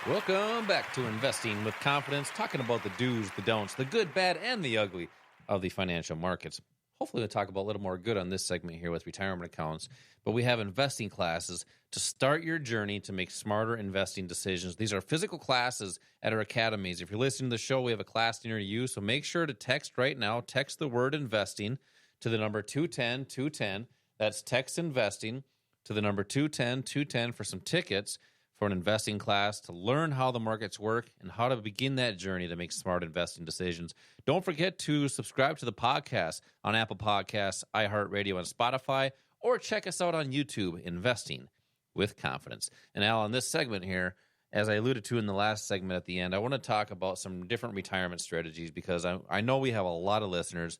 Welcome back to Investing with Confidence, talking about the do's, the don'ts, the good, bad, and the ugly of the financial markets. Hopefully, we'll talk about a little more good on this segment here with retirement accounts. But we have investing classes to start your journey to make smarter investing decisions. These are physical classes at our academies. If you're listening to the show, we have a class near you. So make sure to text right now. Text the word investing to the number 210-210. That's text investing to the number 210-210 for some tickets for an investing class to learn how the markets work and how to begin that journey to make smart investing decisions. Don't forget to subscribe to the podcast on Apple Podcasts, iHeartRadio, and Spotify, or check us out on YouTube, Investing with Confidence. And Al, in this segment here, as I alluded to in the last segment at the end, I want to talk about some different retirement strategies because I know we have a lot of listeners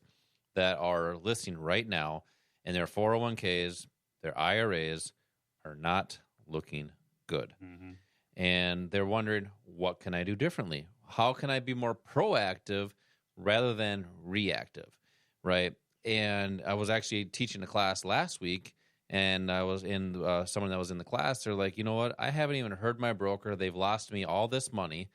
that are listening right now, and their 401ks, their IRAs are not looking good. Mm-hmm. And they're wondering, what can I do differently? How can I be more proactive rather than reactive, right? And I was actually teaching a class last week, and I was in someone that was in the class. They're like, you know what? I haven't even heard my broker. They've lost me all this money.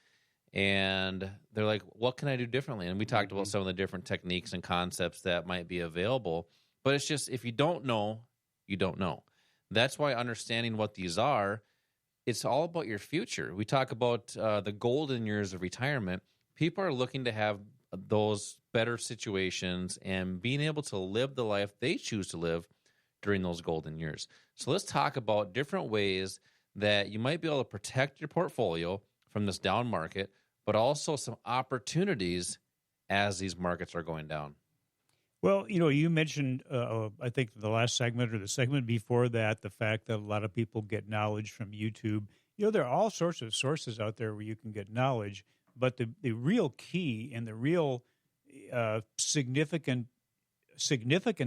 And they're like, what can I do differently? And we talked about some of the different techniques and concepts that might be available. But it's just, if you don't know, you don't know. That's why understanding what these are, it's all about your future. We talk about the golden years of retirement. People are looking to have those better situations and being able to live the life they choose to live during those golden years. So let's talk about different ways that you might be able to protect your portfolio from this down market, but also some opportunities as these markets are going down. Well, you mentioned, I think the last segment or the segment before that, the fact that a lot of people get knowledge from YouTube. There are all sorts of sources out there where you can get knowledge, but the real key and the real significance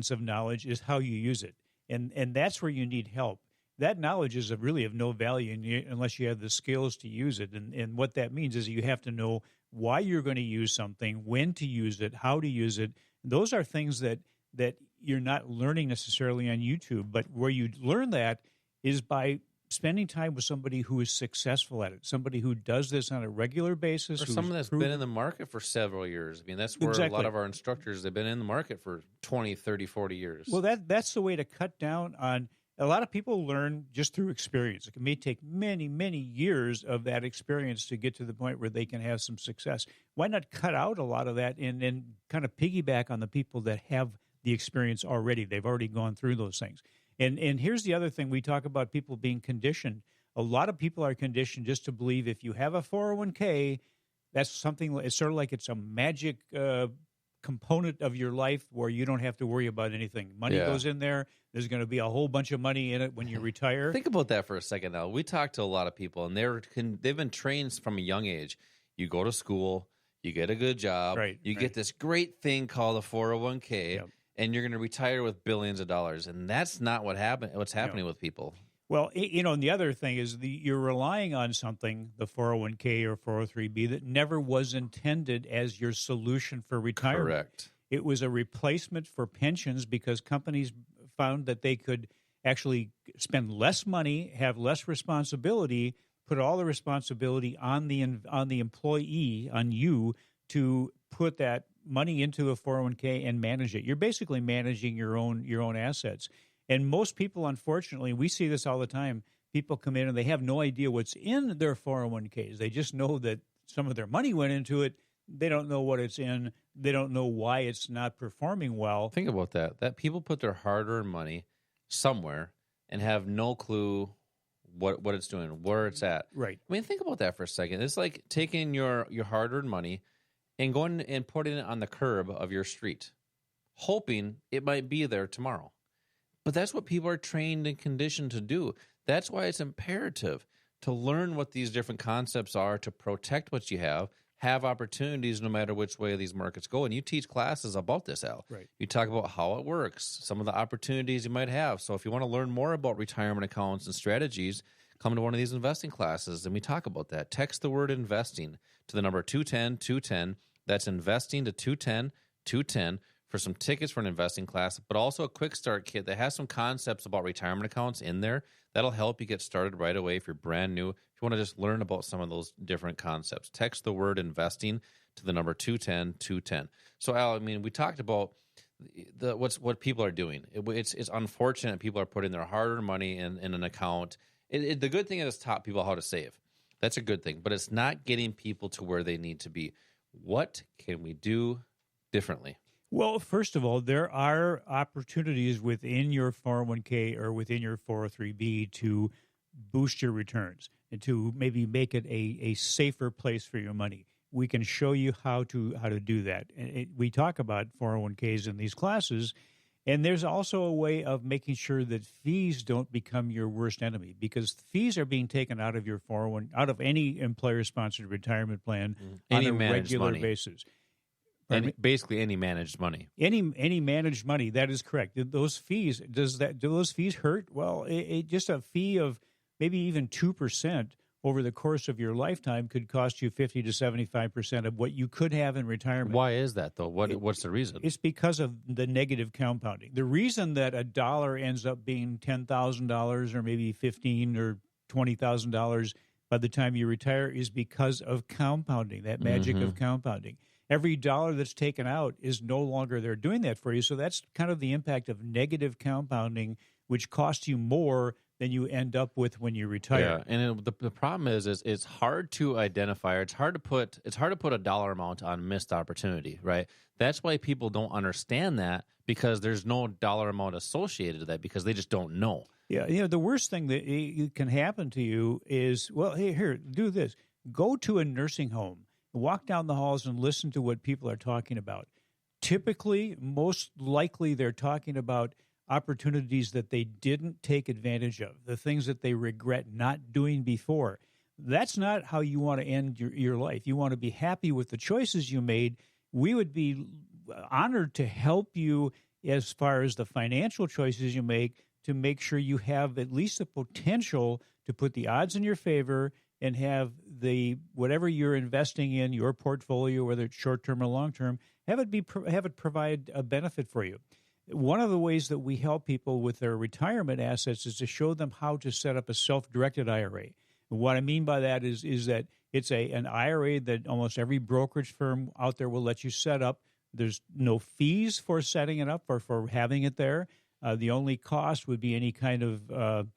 of knowledge is how you use it. And that's where you need help. That knowledge is really of no value unless you have the skills to use it. And what that means is you have to know why you're going to use something, when to use it, how to use it. Those are things that you're not learning necessarily on YouTube, but where you learn that is by spending time with somebody who is successful at it, somebody who does this on a regular basis. Or someone that's been in the market for several years. I mean, that's where a lot of our instructors have been in the market for 20, 30, 40 years. Well, that's the way to cut down on. A lot of people learn just through experience. It may take many, many years of that experience to get to the point where they can have some success. Why not cut out a lot of that and kind of piggyback on the people that have the experience already? They've already gone through those things. And here's the other thing. We talk about people being conditioned. A lot of people are conditioned just to believe if you have a 401k, that's something, it's sort of like it's a magic component of your life where you don't have to worry about anything. Money goes in there. There's going to be a whole bunch of money in it when you retire. Think about that for a second now. We talk to a lot of people, and they've been trained from a young age. You go to school, you get a good job, you get this great thing called a 401k, and you're going to retire with billions of dollars. And that's not what's happening with people. Well, and the other thing is you're relying on something, the 401k or 403b, that never was intended as your solution for retirement. Correct. It was a replacement for pensions because companies found that they could actually spend less money, have less responsibility, put all the responsibility on the employee, on you, to put that money into a 401k and manage it. You're basically managing your own assets. And most people, unfortunately, we see this all the time. People come in and they have no idea what's in their 401ks. They just know that some of their money went into it. They don't know what it's in. They don't know why it's not performing well. Think about that. That people put their hard-earned money somewhere and have no clue what it's doing, where it's at. Right. I mean, think about that for a second. It's like taking your hard-earned money and going and putting it on the curb of your street, hoping it might be there tomorrow. But that's what people are trained and conditioned to do. That's why it's imperative to learn what these different concepts are, to protect what you have opportunities no matter which way these markets go. And you teach classes about this, Al. Right. You talk about how it works, some of the opportunities you might have. So if you want to learn more about retirement accounts and strategies, come to one of these investing classes, and we talk about that. Text the word investing to the number 210-210. That's investing to 210-210 for some tickets for an investing class, but also a quick start kit that has some concepts about retirement accounts in there that'll help you get started right away if you're brand new. If you want to just learn about some of those different concepts, text the word investing to the number 210-210. So, Al, I mean, we talked about what people are doing. It's unfortunate people are putting their hard-earned money in an account. The good thing is it's taught people how to save. That's a good thing, but it's not getting people to where they need to be. What can we do differently? Well, first of all, there are opportunities within your 401k or within your 403b to boost your returns and to maybe make it a safer place for your money. We can show you how to do that. We talk about 401ks in these classes, and there's also a way of making sure that fees don't become your worst enemy, because fees are being taken out of your 401 out of any employer-sponsored retirement plan on a regular basis. Basically, any managed money. Any managed money, that is correct. Those fees, do those fees hurt? Well, just a fee of maybe even 2% over the course of your lifetime could cost you 50 to 75% of what you could have in retirement. Why is that, though? What's the reason? It's because of the negative compounding. The reason that a dollar ends up being $10,000 or maybe $15,000 or $20,000 by the time you retire is because of compounding, that magic of compounding. Every dollar that's taken out is no longer there doing that for you. So that's kind of the impact of negative compounding, which costs you more than you end up with when you retire. Yeah, and the problem is it's hard to identify, or it's hard to put a dollar amount on missed opportunity, right? That's why people don't understand that, because there's no dollar amount associated to that, because they just don't know. Yeah, the worst thing that can happen to you is, well, hey, here, do this. Go to a nursing home. Walk down the halls and listen to what people are talking about. Typically, most likely, they're talking about opportunities that they didn't take advantage of, the things that they regret not doing before. That's not how you want to end your life. You want to be happy with the choices you made. We would be honored to help you as far as the financial choices you make, to make sure you have at least the potential to put the odds in your favor and have whatever you're investing in your portfolio, whether it's short-term or long-term, have it provide a benefit for you. One of the ways that we help people with their retirement assets is to show them how to set up a self-directed IRA. And what I mean by that is that it's an IRA that almost every brokerage firm out there will let you set up. There's no fees for setting it up or for having it there. The only cost would be any kind of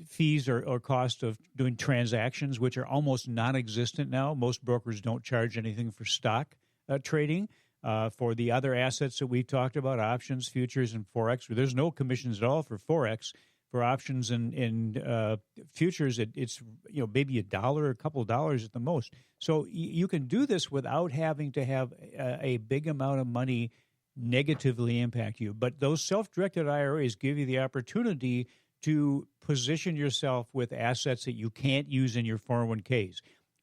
fees or cost of doing transactions, which are almost non-existent now. Most brokers don't charge anything for stock trading. For the other assets that we talked about, options, futures, and Forex, there's no commissions at all for Forex. For options and futures, it's maybe $1 or a couple of dollars at the most. So you can do this without having to have a big amount of money negatively impact you. But those self-directed IRAs give you the opportunity to position yourself with assets that you can't use in your 401ks.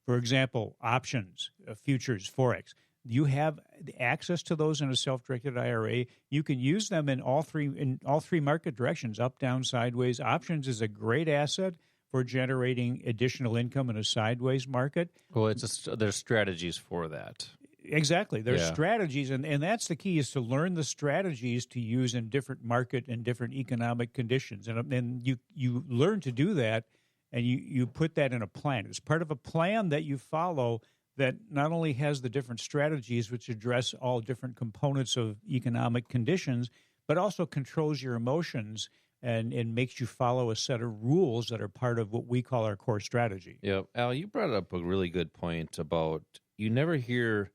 For example, options, futures, Forex. You have access to those in a self-directed IRA. You can use them in all three market directions, up, down, sideways. Options is a great asset for generating additional income in a sideways market. Well, there's strategies for that. Exactly. There's strategies, and that's the key, is to learn the strategies to use in different market and different economic conditions. And you learn to do that, and you put that in a plan. It's part of a plan that you follow that not only has the different strategies which address all different components of economic conditions, but also controls your emotions and makes you follow a set of rules that are part of what we call our core strategy. Yeah. Al, you brought up a really good point about you never hear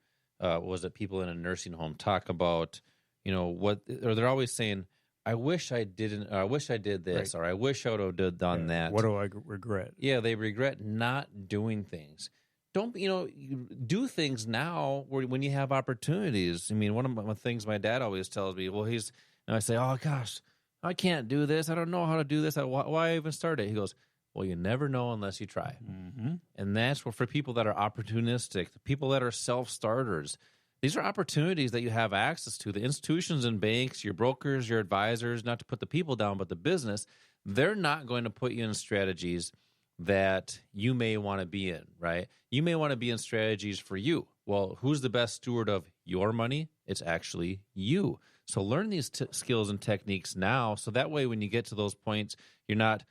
people in a nursing home talk about, or they're always saying, I wish I didn't, or I wish I did this, right, or I wish I would have done that. What do I regret? Yeah, they regret not doing things. Don't, you do things now when you have opportunities. I mean, one of the things my dad always tells me, well, and I say, oh gosh, I can't do this. I don't know how to do this. Why even start it? He goes, well, you never know unless you try. Mm-hmm. And that's for people that are opportunistic, the people that are self-starters. These are opportunities that you have access to. The institutions and banks, your brokers, your advisors, not to put the people down, but the business, they're not going to put you in strategies that you may want to be in, right? You may want to be in strategies for you. Well, who's the best steward of your money? It's actually you. So learn these skills and techniques now, so that way when you get to those points, you're not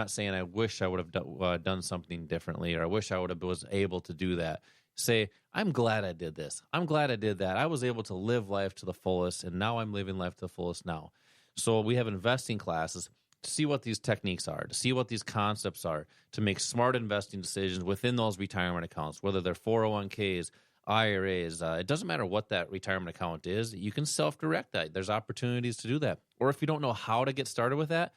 saying, I wish I would have done something differently, or I wish I was able to do that. Say, I'm glad I did this. I'm glad I did that. I was able to live life to the fullest, and now I'm living life to the fullest now. So we have investing classes to see what these techniques are, to see what these concepts are, to make smart investing decisions within those retirement accounts, whether they're 401ks, IRAs. It doesn't matter what that retirement account is. You can self-direct that. There's opportunities to do that. Or if you don't know how to get started with that,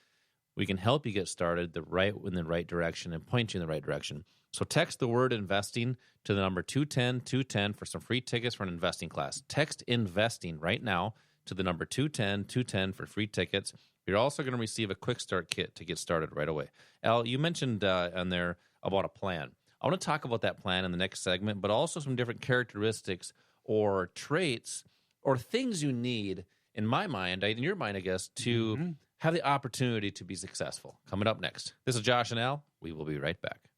we can help you get started in the right direction and point you in the right direction. So text the word investing to the number 210-210 for some free tickets for an investing class. Text investing right now to the number 210-210 for free tickets. You're also going to receive a quick start kit to get started right away. Al, you mentioned on there about a plan. I want to talk about that plan in the next segment, but also some different characteristics or traits or things you need, in my mind, in your mind, I guess, to have the opportunity to be successful. Coming up next. This is Josh and Al. We will be right back.